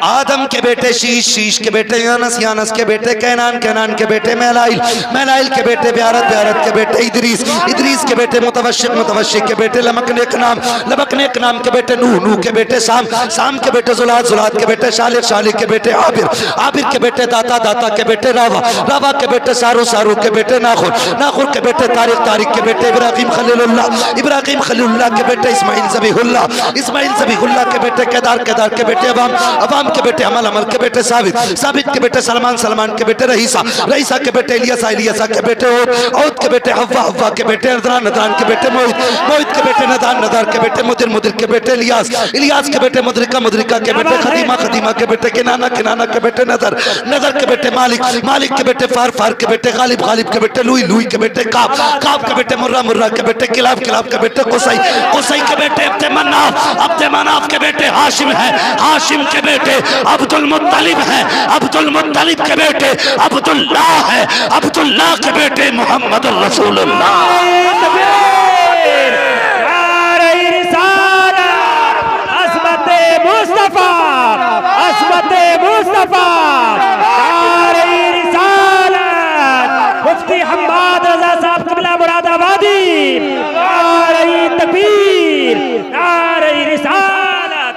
S1: आदम के बेटे शीश, शीश के बेटे यानस, यानस के बेटे कैनान, कैनान के बेटे महलाइल, महलाइल के बेटे ब्यारत, ब्यारत के बेटे इदरीस, इदरीस के बेटे मुतवशिक, मुतवशिक के बेटे लमकनेक नाम, लमकनेक नाम के बेटे नूह, नूह के बेटे साम, साम के बेटे जुलाद, जुलाद के बेटे शालिक, शालिक के बेटे आबिर, आबिर के बेटे दाता, दाता के बेटे रावा, रावा के बेटे सारू, सारू के बेटे नाखुर, नाखुर के बेटे तारिक, तारिक के बेटे इब्राहिम खलीलुल्लाह, इब्राहिम खलीलुल्लाह के बेटे इस्माइल ज़बीहुल्लाह, इस्माइल ज़बीहुल्लाह के बेटे केदार, केदार के बेटे अवाम, अवाम के बेटे अमल, अमल के बेटे साबित, साबित के बेटे सलमान, सलमान के बेटे रईसा, रईसा के बेटे इलियासा, इलियासा के बेटे औद, औद के बेटे हव्वा, हव्वा के बेटे नदरान, नदरान के बेटे मोहित, मोहित के बेटे नदान, नदार के बेटे मुदिर, मुदिर के बेटे इलियास, इलियास के बेटे मुदरिका, मुदरिका के बेटे खदीमा, खदीमा के बेटे किनाना, किनाना के बेटे नदर, नदर के बेटे मालिक, मालिक के बेटे फार, फार के बेटे गालिब, गालिब के बेटे लुई, लुई के बेटे काब, काब के बेटे मुर्रा, मुर्रा के बेटे किलाब, किलाब के बेटे कुसई, कुसई के बेटे अब्दे मनाफ, अब्दे मनाफ के बेटे हाशिम है, हाशिम के बेटे अब्दुल मुत्तलिब है, अब्दुल मुत्तलिब के बेटे अब्दुल्लाह है, अब्दुल्लाह के बेटे मोहम्मद रसूलुल्लाह।
S2: मुस्तफा असमते मुस्तफा मुफ्ती हम्माद रजा साहब क़िबला मुरादाबादी, नारे तकबीर, नारे रिसालत।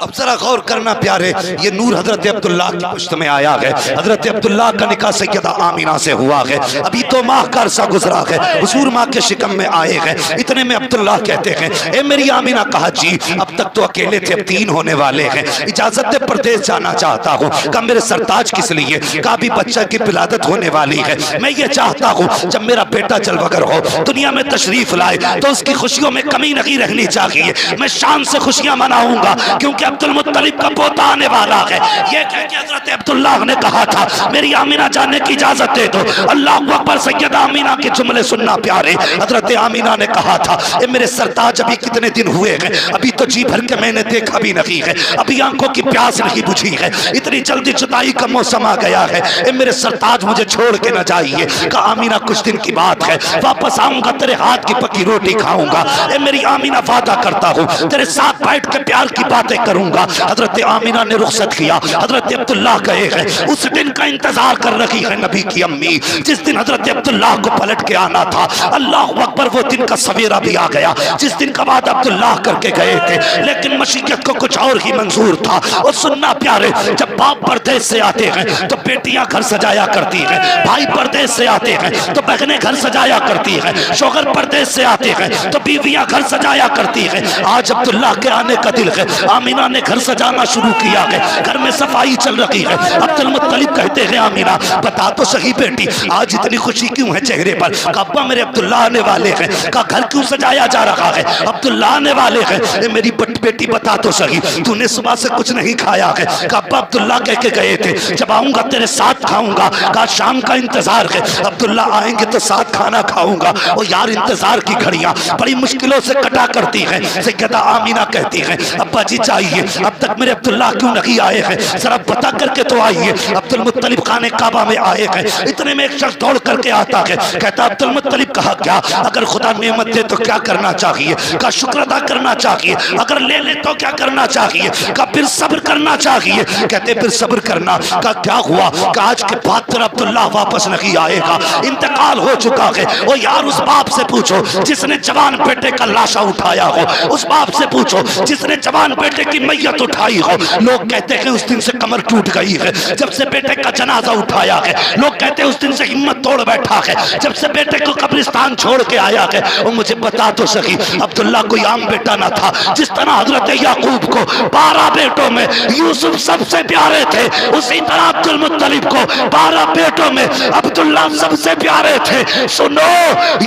S1: अब जरा गौर करना प्यारे, ये नूर हजरत अब्दुल्लाह की पुश्त में आया है। हजरत अब्दुल्लाह का निकाह सैयदा आमीना से हुआ है, अभी तो माह का अरसा गुजरा है, हुजूर माँ के शिकम में आए हैं। इतने में अब्दुल्लाह कहते हैं, ए मेरी आमीना, कहा जी अब तक तो अकेले थे, अब 3 होने वाले हैं, इजाजत दे, परदेश जाना चाहता हूँ। कहा मेरे सरताज किस लिए? कहा भी बच्चा की विलादत होने वाली है, मैं ये चाहता हूँ जब मेरा बेटा जलवगर हो, दुनिया में तशरीफ लाए तो उसकी खुशियों में कमी नहीं रहनी चाहिए, मैं शान से खुशियां मनाऊंगा क्योंकि अब्दुल मुत्तलिब का पोता आने वाला है। ये कह के हजरत अब्दुल्लाह ने कहा था, मेरी आमीना जाने की इजाजत दे दो। अल्लाह अकबर, सैयदा आमीना के जुमले सुनना प्यारे। हजरत आमीना ने कहा था, ए मेरे सरताज अभी कितने दिन हुए हैं, अभी तो जी भर के मैंने देखा भी नहीं है, अभी आंखों की प्यास नहीं बुझी है, इतनी जल्दी जुदाई का मौसम आ गया है, ए मेरे सरताज मुझे छोड़ के न जाइए। कहा आमीना कुछ दिन की बात है, वापस आऊंगा, तेरे हाथ की पकी रोटी खाऊंगा। ए मेरी आमीना वादा करता हूँ तेरे साथ बैठ के प्यार की बातें करूंगा। हजरत आमीना ने रुखसत किया। हजरत अब्दुल्लाह गए हैं, उस दिन का इंतजार कर रही है नबी की अम्मी, जिस दिन हजरत अब्दुल्लाह को पलट के आना था। अल्लाह अकबर, वो दिन का सवेरा भी आ गया जिस दिन का वादा अब्दुल्लाह करके गए थे, लेकिन मशीयत को कुछ और ही मंजूर था। और सुनना प्यारे, जब बाप परदेश से आते हैं तो बेटियां घर सजाया करती हैं, भाई परदेश से आते हैं तो बहनें घर सजाया करती हैं, शौहर परदेश से आते हैं तो बीवियां घर सजाया करती हैं। आज अब्दुल्लाह के आने का दिल है, आमीना ने घर सजाना शुरू किया है, घर में सफाई चल रही है। अब्दुल मुत्तलिब कहते हैं, आमीना बता तो सही बेटी, आज इतनी खुशी क्यों है चेहरे पर? अब्बा मेरे अब्दुल्लाह आने वाले हैं। का घर क्यों सजाया जा रहा है? अब्दुल्लाह आने वाले हैं। मेरी बेटी बता तो सही, तूने सुबह से कुछ नहीं खाया है? अब्बा अब्दुल्लाह कह के गए थे, जब आऊंगा तेरे साथ खाऊंगा। कहा शाम का इंतजार है, अब्दुल्लाह आएंगे तो साथ खाना खाऊंगा। और यार इंतजार की घड़ियां बड़ी मुश्किलों से कटा करती है। सैयदा आमीना कहती है, अब्बा जी चाहिए, अब तक मेरे अब्दुल्लाह क्यों नहीं आए हैं, जरा पता करके तो आइए। अब्दुल मुत्तलिब खाने काबा में आए हैं। इतने में एक शख्स दौड़ करके आता है, कहता अब्दुल मुत्तलिब, कहा क्या अगर खुदा नेमत दे तो क्या करना चाहिए? का शुक्र अदा करना चाहिए, अगर ले ले तो क्या करना चाहिए? का फिर सब्र करना चाहिए। कहते फिर सब्र करना। का क्या हुआ? का आज के बाद तेरा अब्दुल्लाह वापस नहीं आएगा, इंतकाल हो चुका है। ओ यार, उस बाप से पूछो जिसने जवान बेटे का लाशा उठाया हो, उस बाप से पूछो जिसने जवान बेटे की मैयत उठाई हो। लोग कहते हैं उस दिन से कमर टूट गई है जब से बेटे का जनाजा उठाया है। लोग कहते हैं उस दिन से हिम्मत तोड़ बैठा है जब से बेटे को कब्रिस्तान छोड़ के आया है। और मुझे बता तो सही, अब्दुल्लाह कोई आम बेटा ना था। जिस तरह हजरत याकूब को 12 बेटों में यूसुफ सबसे प्यारे थे, उसी तरह अब्दुल मुत्तलिब को 12 बेटों में अब्दुल्लाह सबसे प्यारे थे। सुनो,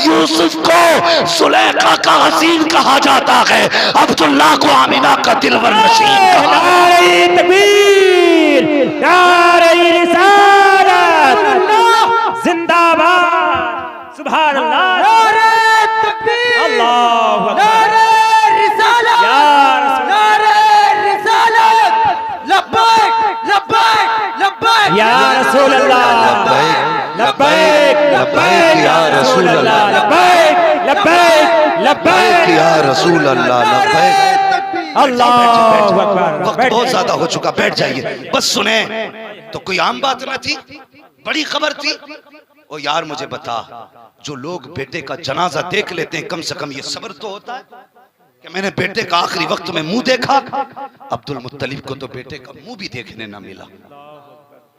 S1: यूसुफ को सुलेखा का हसीन कहा जाता है, अब्दुल्लाह को आमीना का दिलवर नशीन कहा।
S2: नारे तकबीर, नारे रिसालत, जिंदाबाद, सुभान अल्लाह,
S3: नारे तकबीर,
S2: अल्लाहु अकबर,
S3: नारे रिसालत,
S2: या रसूल,
S3: नारे रिसालत।
S2: या रसूल अल्लाह, लब्बैक लब्बैक या रसूल अल्लाह, लब्बैक लब्बैक लब्बैक
S1: या रसूल अल्लाह, लब्बैक।
S2: अल्लाहु अकबर।
S1: वक्त बहुत ज्यादा हो चुका, बैठ जाइए। बस सुने तो कोई आम बात ना थी, बड़ी खबर थी। ओ यार मुझे बता, जो लोग बेटे का जनाजा देख लेते हैं, कम से कम ये सब्र तो होता है कि मैंने बेटे का आखिरी वक्त में मुंह देखा। अब्दुल मुत्तलिब को तो बेटे का मुंह भी देखने ना मिला।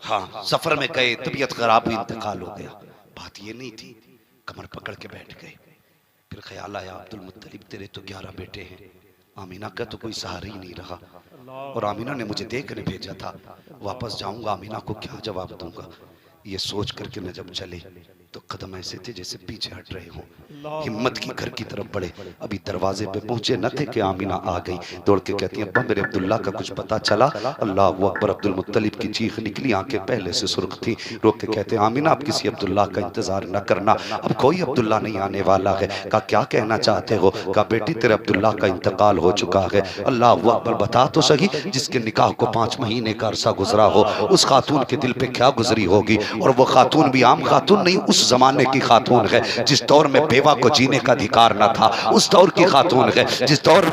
S1: हाँ, सफर में गए, तबीयत खराब हुई, इंतकाल हो गया। बात ये नहीं थी, कमर पकड़ के बैठ गए। फिर ख्याल आया, अब्दुल मुत्तलिब तेरे तो 11 बेटे हैं, आमीना का तो कोई सहारा ही नहीं रहा, और आमीना ने मुझे देखने भेजा था। वापस जाऊंगा, आमीना को क्या जवाब दूंगा? ये सोच करके मैं जब चले तो कदम ऐसे थे जैसे पीछे हट रहे हों। हिम्मत की घर की तरफ बढ़े, अभी दरवाजे पे पहुंचे न थे कि आमीना आ गई। दौड़ के कहती है, अब्बा मेरे अब्दुल्ला का कुछ पता चला? अल्लाह अकबर। अब्दुल मुत्तलिब की चीख निकली, आंखें पहले से सुर्ख थी। रोक के कहते हैं, आमीना आप किसी अब्दुल्ला का इंतजार न करना, अब कोई अब्दुल्ला नहीं आने वाला है। कहा क्या कहना चाहते हो? कहा बेटी तेरे अब्दुल्ला का इंतकाल हो चुका है। अल्लाह अकबर। बता तो सही, जिसके निकाह को 5 महीने का अरसा गुजरा हो, उस खातून के दिल पे क्या गुजरी होगी? और वो खातून भी आम खातून नहीं, उस जमाने की खातून है जिस दौर में बेवा को जीने का अधिकार न था, उस दौर की खातून है जिस दौर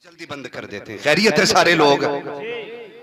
S1: जल्दी बंद कर देते हैं। खैरियत है सारे लोग?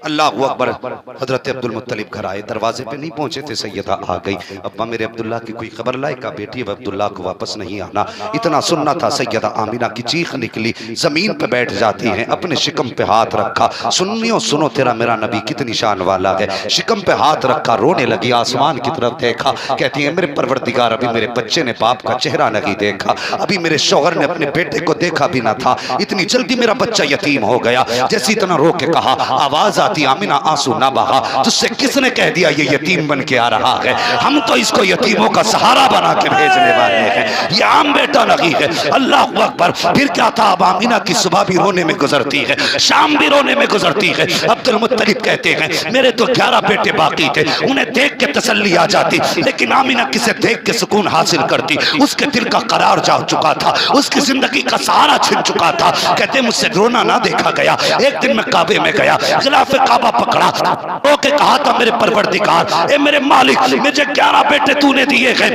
S1: अल्लाह अकबर। हजरत अब्दुल मुत्तलिब घर आए, दरवाजे पे नहीं पहुंचे थे, सैयदा आ गई। अब्बा मेरे अब्दुल्ला की कोई खबर लाए? का बेटी अब अब्दुल्ला को वापस नहीं आना। इतना सुनना था, सैयदा आमिना की चीख निकली, जमीन पे बैठ जाती हैं, अपने शिकम पे हाथ रखा। सुन्नियों सुनो, तेरा मेरा नबी कितनी शान वाला है। शिकम पे हाथ रखा, रोने लगी, आसमान की तरफ देखा। कहती है, मेरे परवरदिगार, अभी मेरे बच्चे ने बाप का चेहरा नहीं देखा, अभी मेरे शौहर ने अपने बेटे को देखा भी ना था, इतनी जल्दी मेरा बच्चा यतीम हो गया। जैसे इतना रो के कहा, आवाज आती, आमिना आंसू ना बहा, तुझसे किसने कह दिया ये यतीम बन के आ रहा है? हम तो इसको यतीमों का सहारा बना के भेजने वाले हैं, ये आम बेटा नहीं है। अल्लाह अकबर। फिर क्या था, अब आमिना की सुबह भी रोने में गुजरती है, शाम भी रोने में गुजरती है। अब्दुल मुत्तलिब कहते हैं, मेरे तो 11 बेटे बाकी थे, उन्हें देख के तसल्ली आ जाती, लेकिन आमिना किसे देख के सुकून हासिल करती। उसके दिल का करार जा चुका था, उसकी जिंदगी का सहारा छिन चुका था। कहते मुझसे रोना ना देखा गया। एक दिन मैं काबे में गया, खिलाफ काबा पकड़ा, रो के कहा था, मेरे परवरदिगार, ए मेरे मालिक, मुझे 11 बेटे तूने दिए हैं,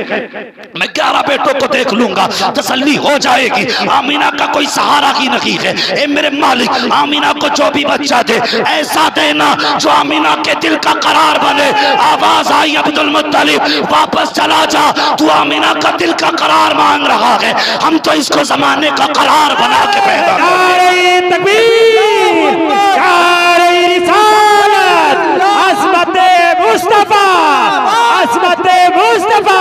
S1: मैं 11 बेटों को देख लूंगा, तसल्ली हो जाएगी। आमीना का कोई सहारा ही नहीं है। ए मेरे मालिक, आमीना को जो भी बच्चा दे, ऐसा देना जो आमीना के दिल का करार बने। आवाज आई, अब्दुल मुत्तलिब वापस चला जा, तू आमीना का दिल का करार मांग रहा है, हम तो इसको जमाने का करार बना के पैदा
S2: मुस्तफा, असमते मुस्तफा,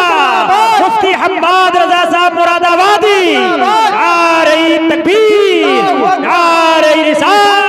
S2: मुफ्ती हम्माद रजा साहब मुरादाबादी, नारे तकबीर, नारे रिसालत।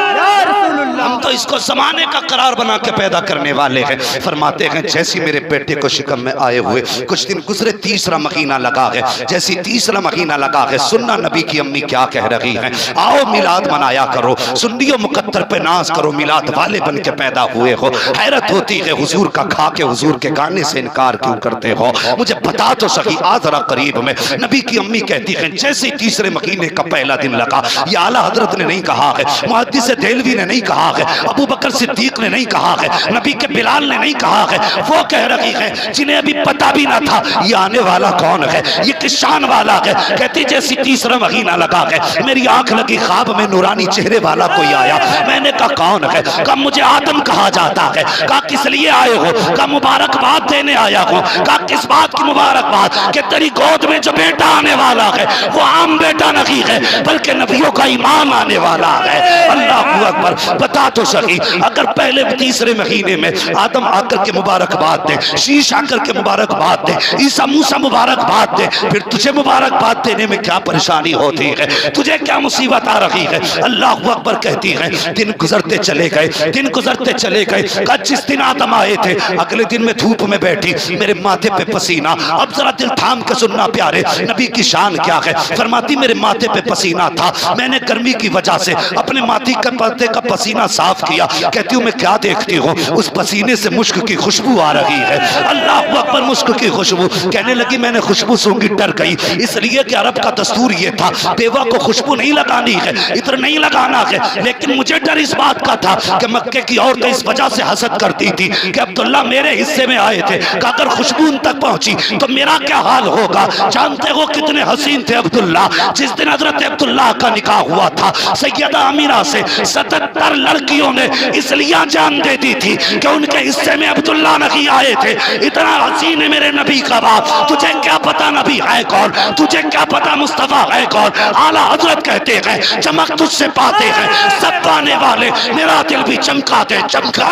S1: हम तो इसको जमाने का करार बना के पैदा करने वाले हैं। फरमाते हैं, जैसी मेरे बेटे को शिकम में आए हुए कुछ दिन गुजरे, तीसरा महीना लगा है। जैसी तीसरा महीना लगा है, सुन्ना नबी की अम्मी क्या कह रही हैं, आओ मिलाद मनाया करो, सुन्नियों मुकद्दर पे नाज करो, मिलाद वाले बन के पैदा हुए हो। हैरत होती है, हुजूर का खा के हुजूर के गाने से इनकार क्यों करते हो? मुझे बता तो सही, आ जरा करीब में। नबी की अम्मी कहती है, जैसे तीसरे महीने का पहला दिन लगा, ये आला हजरत ने नहीं कहा है, मुहद्दिस देलवी ने नहीं कहा है, अबू बकर सिद्दीक ने नहीं कहा है, नबी के बिलाल ने नहीं कहा है, वो कह रही है जिन्हें अभी पता भी ना था ये आने वाला कौन है, ये किस शान वाला है। कहती जैसी तीसरा महीना लगा है, मेरी आंख लगी, ख्वाब में नूरानी चेहरे वाला कोई आया। मैंने कहा कौन है? कहा मुझे आदम कहा जाता है। कहा किस लिए आए हो? कहा मुबारकबाद देने आया हूँ। कहा किस बात की मुबारकबाद? कि तेरी गोद में जो बेटा आने वाला है वो आम बेटा नहीं है, बल्कि नबियों का इमाम आने वाला है। अल्लाह अकबर। बता तो सही, अगर पहले तीसरे महीने में आदम आकर के मुबारकबाद दे, शीश आकर के मुबारकबाद दे, ईसा मूसा मुबारकबाद दे, फिर तुझे मुबारकबाद देने में क्या परेशानी होती है, तुझे क्या मुसीबत आ रही है? अल्लाह अकबर कहती है दिन गुजरते चले गए, दिन गुजरते चले गए। कल जिस दिन आदम आए थे अगले दिन में धूप में बैठी, मेरे माथे पे पसीना। अब जरा दिल थाम के सुनना प्यारे, नबी की शान क्या है। फरमाती मेरे माथे पे पसीना था, मैंने गर्मी की वजह से अपने माथे के पर्दे का पसीना साफ किया। कहती हूँ मैं क्या देखती हूँ, उस पसीने से मुश्क की खुशबू आ रही है। अल्लाह अकबर, मुश्क की खुशबू। कहने लगी मैंने खुशबू सूंघी, डर गई, इसलिए कि अरब का दस्तूर ये था बेवा को खुशबू नहीं लगानी है, इत्र नहीं लगाना है। लेकिन मुझे डर इस बात का था कि मक्के की औरतें इस वजह से हसद करती थी कि अब्दुल्ला मेरे हिस्से में आए थे, कि अगर खुशबू उन तक पहुंची तो मेरा क्या हाल होगा। जानते हो कितने हसीन थे अब्दुल्ला। जिस दिन हजरत अब्दुल्ला का निकाह हुआ था सैयदा अमीना से 77 लड़कियों ने इसलिए जान दे दी थी कि उनके हिस्से में अब्दुल्ला नहीं आए थे। इतना हसीन है मेरे नबी का बाप। तुझे क्या पता नबी है कौन, तुझे क्या पता मुस्तफा है कौन। आला हजरत कहते हैं चमक तुझसे पाते हैं सब पाने वाले, मेरा दिल भी चमकाते चमका।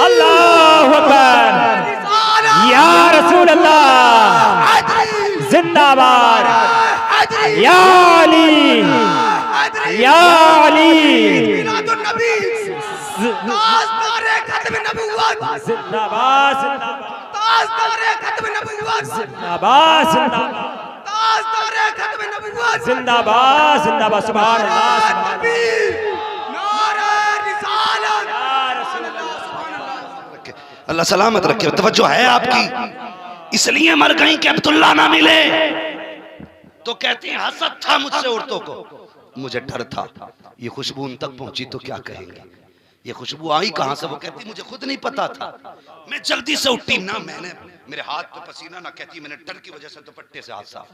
S2: अल्लाहु अकबर, या रसूल अल्लाह जिंदाबाद, या अली, या अली जिंदाबाद, जिंदाबाद, जिंदाबाद, सुभान अल्लाह।
S1: अल्लाह सलामत रखे। तवज्जो है आपकी। इसलिए मर गई कि अब्दुल्ला ना मिले। तो कहती हैं हसद था मुझसे औरतों को, मुझे डर था ये खुशबू उन तक पहुंची तो क्या कहेंगे, ये खुशबू आई कहां से। वो कहती मुझे खुद नहीं पता था, मैं जल्दी से उठी ना, मैंने मेरे हाथ पे पसीना ना, कहती मैंने डर की वजह से दुपट्टे से हाथ साफ।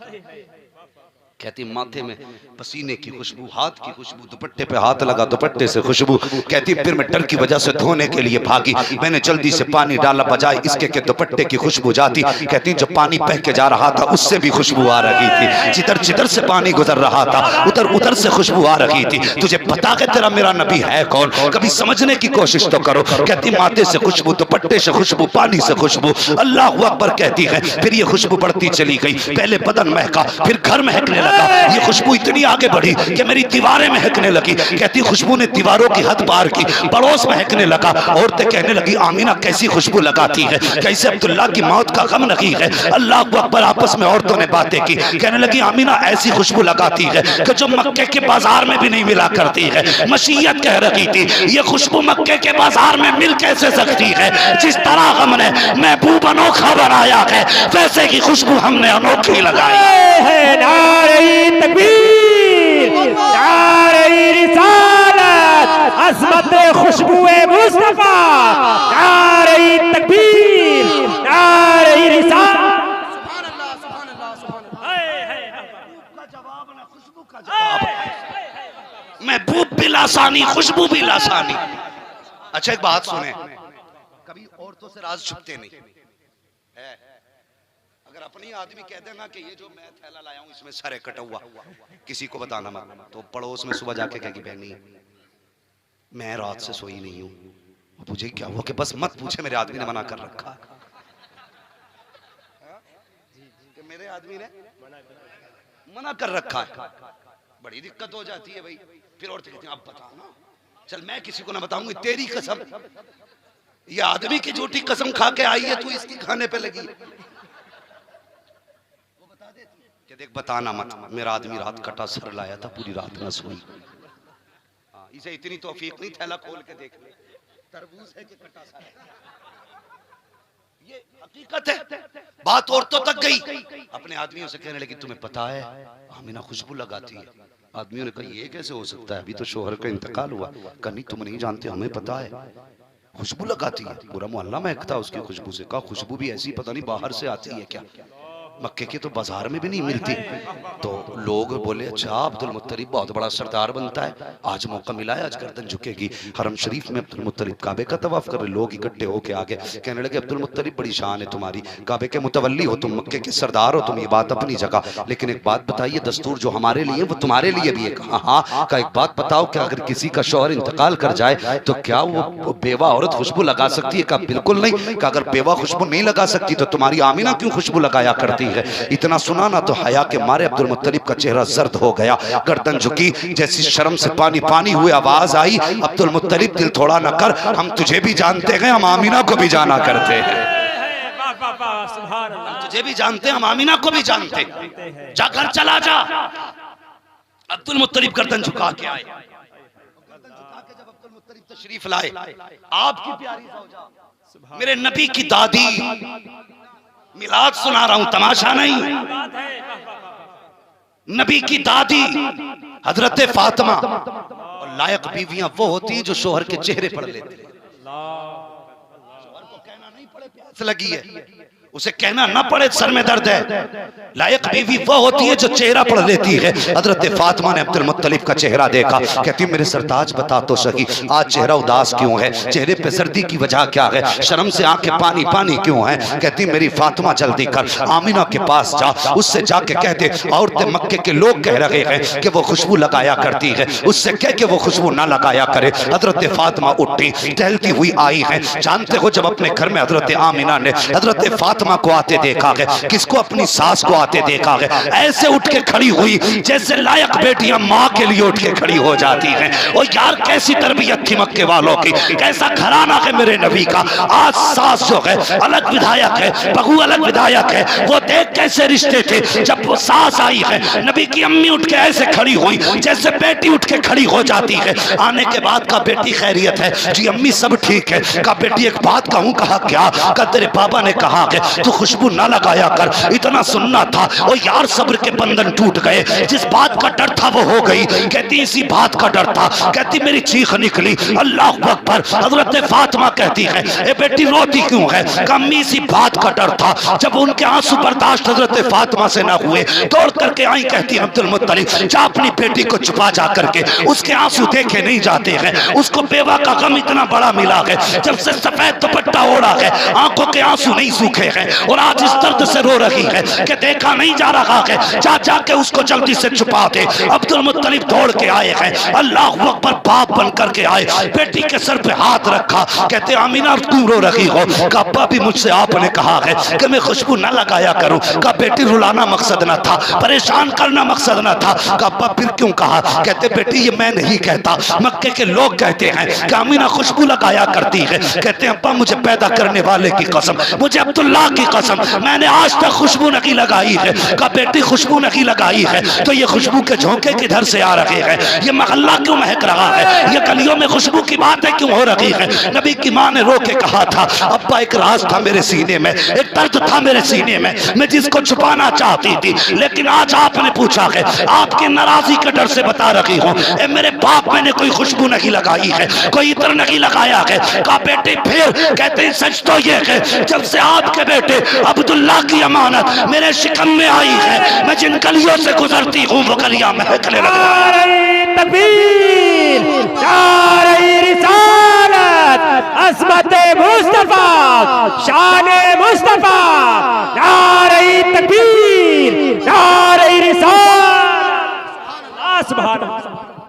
S1: कहती माथे में पसीने की खुशबू, हाथ की खुशबू, दुपट्टे पे हाथ लगा, दुपट्टे से खुशबू। कहती फिर मैं डर की वजह से धोने के लिए भागी, मैंने जल्दी से पानी डाला, बजाय इसके के दुपट्टे की खुशबू जाती। कहती जब पानी बह के जा रहा था उससे भी खुशबू आ रही थी, जिधर जिधर से पानी गुजर रहा था उधर उधर से खुशबू आ रही थी। तुझे पता है तेरा मेरा नबी है कौन, कभी समझने की कोशिश तो करो। कहती माथे से खुशबू, दुपट्टे से खुशबू, पानी से खुशबू। अल्लाह अकबर कहती है फिर ये खुशबू बढ़ती चली गई, पहले बदन महका, फिर घर महकने लगा। ये खुशबू इतनी आगे बढ़ी कि मेरी दीवारें महकने लगी। कहती खुशबू ने दीवारों की हद पार की, पड़ोस महकने लगा। औरतें कहने लगी आमीना कैसी खुशबू लगाती है, कैसे अब्दुल्ला की मौत का गम नहीं है। अल्लाह अकबर। आपस में औरतों ने बातें की, कहने लगी आमीना ऐसी खुशबू लगाती है कि जो मक्के के बाजार में भी नहीं मिला करती है। मशीयत कह रही थी ये खुशबू मक्के के बाजार में मिल कैसे सकती है। जिस तरह गम ने महबूब अनोखा बनाया है वैसे की खुशबू हमने अनोखी लगाई है।
S2: नारे तकबीर, नारे रिसालत, अज़मत खुशबुए मुस्तफा, नारे तकबीर, नारे रिसालत।
S1: महबूब भी लासानी, खुशबू भी लासानी। अच्छा एक बात सुने, कभी औरतों से राज छुपते नहीं है। अगर अपनी आदमी कह देना कि ये जो मैं थैला लाया हूं इसमें सारे कटा हुआ, किसी को बताना मत, तो पड़ोस में सुबह जाके कहेगी बहनी मैं रात से सोई नहीं हूं, मुझे क्या हुआ कि बस मत पूछे, मेरे आदमी ने मना कर रखा। कि मेरे आदमी ने मना कर रखा है, बड़ी दिक्कत हो जाती है भाई। फिर औरतें कहती हैं अब बताओ ना, चल मैं किसी को ना बताऊंगी, तेरी कसम, ये आदमी की झूठी कसम खा के आई है, तू इसकी खाने पे लगी। कि देख बताना मत, मेरा आदमी रात कटा सर लाया था, पूरी रात ना सोई। इसे इतनी तौफीक नहीं थैला खोल के देख ले, तरबूज है कि कटा सर। ये हकीकत है। बात औरतों तक गई, अपने आदमियों से कहने लगी तुम्हें पता है आमीना खुशबू लगाती है। आदमियों ने कहा ये कैसे हो सकता है, अभी तो शोहर का इंतकाल हुआ। कहा नहीं तुम नहीं जानते, हमें पता है, खुशबू लगाती है, पूरा मोहल्ला महकता उसकी खुशबू से। कहा खुशबू भी ऐसी पता नहीं बाहर से आती है क्या, मक्के के तो बाजार में भी नहीं मिलती। तो लोग बोले अच्छा अब्दुल मुत्तलिब बहुत बड़ा सरदार बनता है, आज मौका मिला है, आज गर्दन झुकेगी। हरम शरीफ में अब्दुल मुत्तलिब काबे का तवाफ कर रहे, लोग इकट्ठे होके आगे कहने लगे अब्दुल मुत्तलिब बड़ी शान है तुम्हारी, काबे के मुतवल्ली हो तुम, मक्के के सरदार हो तुम, ये बात अपनी जगह, लेकिन एक बात बताइए दस्तूर जो हमारे लिए वो तुम्हारे लिए भी है। कहा हाँ। का एक बात बताओ कि अगर किसी का शौहर इंतकाल कर जाए तो क्या वो बेवा औरत खुशबू लगा सकती है? कहा बिल्कुल नहीं। का अगर बेवा खुशबू नहीं लगा सकती तो तुम्हारी आमीना क्यों खुशबू लगाया करती है? इतना सुना ना तो हया के मारे अब्दुल मुत्तलिब का चेहरा जर्द हो गया, गर्दन झुकी, जैसी शर्म से पानी पानी हुए आवाज आई अब्दुल मुत्तलिब दिल थोड़ा न कर, हम तुझे भी जानते हैं, हम आमीना को भी जाना करते हैं, हम तुझे भी जानते हैं, हम आमीना को भी जानते हैं, जा घर चला जा। अब्दुल मुत्तलिब गर्दन झुका के आए, गर्दन झुका के जब अब्दुल मुत्तलिब तशरीफ लाए, आपकी प्यारी ज़ौजा मेरे नबी की दादी, मिलाद सुना रहा हूं तमाशा नहीं, नबी की दादी हजरत फातिमा। और लायक बीवियां वो होती हैं जो शोहर के चेहरे पढ़ लेते हैं, शोहर को कहना नहीं पड़े प्यास लगी है, उसे कहना ना पड़े सर में दर्द है, लायक बीवी वो होती है जो चेहरा पढ़ लेती है। हजरत फातिमा ने अब्दुल मुत्तलिब का चेहरा देखा, कहती मेरे सरताज बता तो सही आज चेहरा उदास क्यों है, चेहरे पे सर्दी की वजह क्या है, शर्म से आंखें पानी पानी क्यों है? कहती मेरी फातिमा जल्दी कर आमीना के पास जा, उससे जाके कह दे औरतें मक्के के लोग कह रहे हैं कि वो खुशबू लगाया करती है, उससे कह के वो खुशबू ना लगाया करे। हजरत फातिमा उठी टहलती हुई आई है, जानते हो जब अपने घर में हजरत आमीना ने हजरत फातिमा को आते देखा है, किसको अपनी सास को आते देखा है, ऐसे उठ के खड़ी हुई जैसे लायक बेटियां माँ के लिए उठ के खड़ी हो जाती हैं। और यार कैसी तरबियत थी मक्के वालों की, कैसा घराना है मेरे नबी का। आज सास जो है अलग विधायक है, बहू अलग विधायक है, वो देख कैसे रिश्ते थे। जब वो सास आई है नबी की अम्मी उठ के ऐसे खड़ी हुई जैसे बेटी उठ के खड़ी हो जाती है। आने के बाद का बेटी खैरियत है जी अम्मी सब ठीक है। का बेटी एक बात कहूँ, कहा क्या? का तेरे पापा ने कहा कि तू खुशबू ना लगाया कर, इतना सुनना था। ओ यार सब्र के बंधन टूट गए, जिस बात का डर था वो हो गई। कहती इसी बात का डर था, कहती मेरी चीख निकली अल्लाह अकबर। हजरत फातिमा कहती है ए बेटी रोती क्यों है? कम्मी इसी बात का डर था। जब उनके आंसू बर्दाश्त हजरत फातिमा से ना हुए दौड़ करके आई, कहती अब्दुल मुत्तलिब जा अपनी बेटी को छुपा जा करके, उसके आंसू देखे नहीं जाते हैं, उसको बेवा का गम इतना बड़ा मिला है, जब से सफेद दुपट्टा ओढ़ा है आंखों के आंसू नहीं सूखे हैं और आज इस दर्द से रो रही है कि देखा नहीं जा रहा है, जा जाके उसको जल्दी से छुपा दे। अब्दुल मुत्तलिब दौड़ के आए हैं, अल्लाह अकबर बाप बन करके आए, बेटी के सर पे हाथ रखा, कहते आमीना क्यों रो रही हो? का अब्बा भी मुझसे आपने कहा है कि मैं खुशबू न लगाया करूं। का बेटी रुलाना मकसद न था, परेशान करना मकसद न था। का अब्बा फिर क्यों कहा? कहते बेटी ये मैं नहीं कहता, मक्के के लोग कहते हैं कि आमीना खुशबू लगाया करती है। कहते हैं अब्बा मुझे पैदा करने वाले की कसम, मुझे अब्दुल्लाह की कसम, मैंने आज तक खुशबू नहीं लगाई है। का बेटी खुशबू नहीं लगाई है तो ये खुशबू के झोंके किधर से आ रहे हैं? ये मोहल्ला क्यों महक रहा है? ये गलियों में खुशबू की बातें क्यों हो रही है? नबी की माँ ने रो के कहा था अब्बा एक राज था मेरे सीने में, एक दर्द था मेरे सीने में, मैं जिसको छुपाना चाहती थी, लेकिन आज आपने पूछा है, आपकी नाराजगी के डर से बता रही हूँ मेरे बाप मैंने कोई खुशबू नहीं लगाई है, कोई इत्र नहीं लगाया है। का बेटे फिर कहते हैं सच तो ये है जब से आपके बेटे अब्दुल्लाह की अमानत मेरे शिकम में आई है, मैं जिन गलियों से गुजरती हूँ वो गलियां महकने लगी।
S2: तकबीर, नारे रिसालत, अज़मत मुस्तफा, शान मुस्तफा।